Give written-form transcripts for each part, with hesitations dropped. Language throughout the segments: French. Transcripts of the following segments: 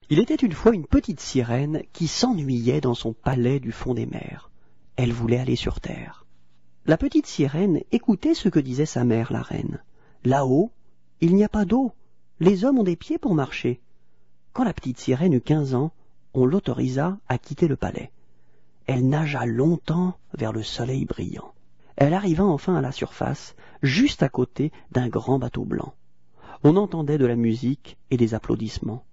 Il était une fois une petite sirène qui s'ennuyait dans son palais du fond des mers. Elle voulait aller sur terre. La petite sirène écoutait ce que disait sa mère, la reine. Là-haut, il n'y a pas d'eau. Les hommes ont des pieds pour marcher. Quand la petite sirène eut 15 ans, on l'autorisa à quitter le palais. Elle nagea longtemps vers le soleil brillant. Elle arriva enfin à la surface, juste à côté d'un grand bateau blanc. On entendait de la musique et des applaudissements.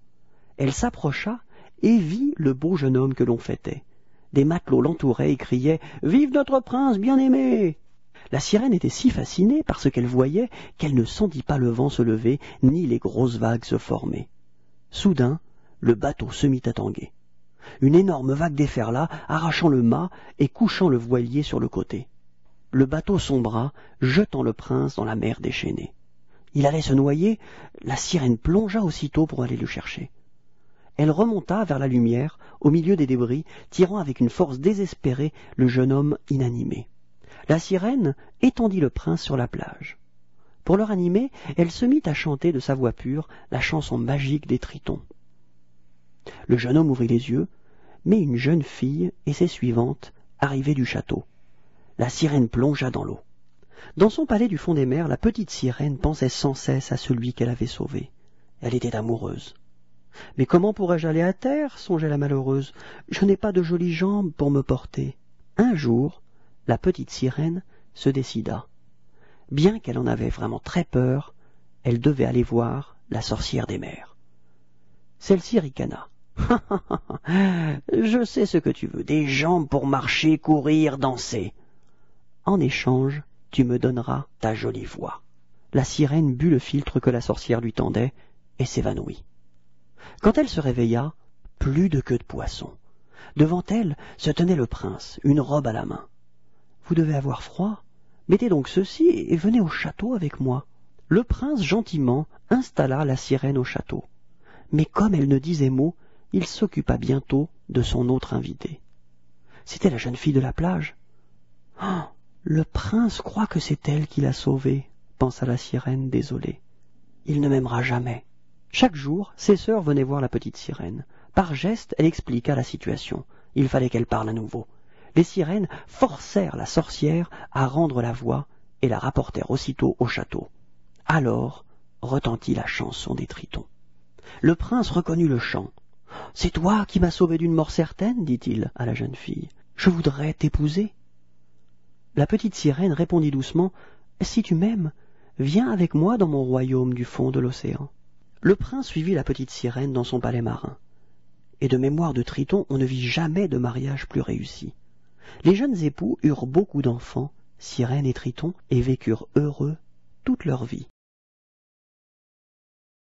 Elle s'approcha et vit le beau jeune homme que l'on fêtait. Des matelots l'entouraient et criaient « Vive notre prince bien-aimé !» La sirène était si fascinée par ce qu'elle voyait qu'elle ne sentit pas le vent se lever ni les grosses vagues se former. Soudain, le bateau se mit à tanguer. Une énorme vague déferla, arrachant le mât et couchant le voilier sur le côté. Le bateau sombra, jetant le prince dans la mer déchaînée. Il allait se noyer, la sirène plongea aussitôt pour aller le chercher. Elle remonta vers la lumière, au milieu des débris, tirant avec une force désespérée le jeune homme inanimé. La sirène étendit le prince sur la plage. Pour le ranimer, elle se mit à chanter de sa voix pure la chanson magique des tritons. Le jeune homme ouvrit les yeux, mais une jeune fille et ses suivantes arrivaient du château. La sirène plongea dans l'eau. Dans son palais du fond des mers, la petite sirène pensait sans cesse à celui qu'elle avait sauvé. Elle était amoureuse. « Mais comment pourrais-je aller à terre ?» songeait la malheureuse. « Je n'ai pas de jolies jambes pour me porter. » Un jour, la petite sirène se décida. Bien qu'elle en avait vraiment très peur, elle devait aller voir la sorcière des mers. Celle-ci ricana. « Je sais ce que tu veux, des jambes pour marcher, courir, danser. En échange, tu me donneras ta jolie voix. » La sirène but le philtre que la sorcière lui tendait et s'évanouit. Quand elle se réveilla, plus de queue de poisson. Devant elle se tenait le prince, une robe à la main. « Vous devez avoir froid. Mettez donc ceci et venez au château avec moi. » Le prince gentiment installa la sirène au château. Mais comme elle ne disait mot, il s'occupa bientôt de son autre invitée. C'était la jeune fille de la plage. « Oh, le prince croit que c'est elle qui l'a sauvé, » pensa la sirène désolée. « Il ne m'aimera jamais. » Chaque jour, ses sœurs venaient voir la petite sirène. Par geste, elle expliqua la situation. Il fallait qu'elle parle à nouveau. Les sirènes forcèrent la sorcière à rendre la voix et la rapportèrent aussitôt au château. Alors retentit la chanson des tritons. Le prince reconnut le chant. « C'est toi qui m'as sauvé d'une mort certaine, dit-il à la jeune fille. Je voudrais t'épouser. » La petite sirène répondit doucement « Si tu m'aimes, viens avec moi dans mon royaume du fond de l'océan. » Le prince suivit la petite sirène dans son palais marin. Et de mémoire de Triton, on ne vit jamais de mariage plus réussi. Les jeunes époux eurent beaucoup d'enfants, Sirène et Triton, et vécurent heureux toute leur vie.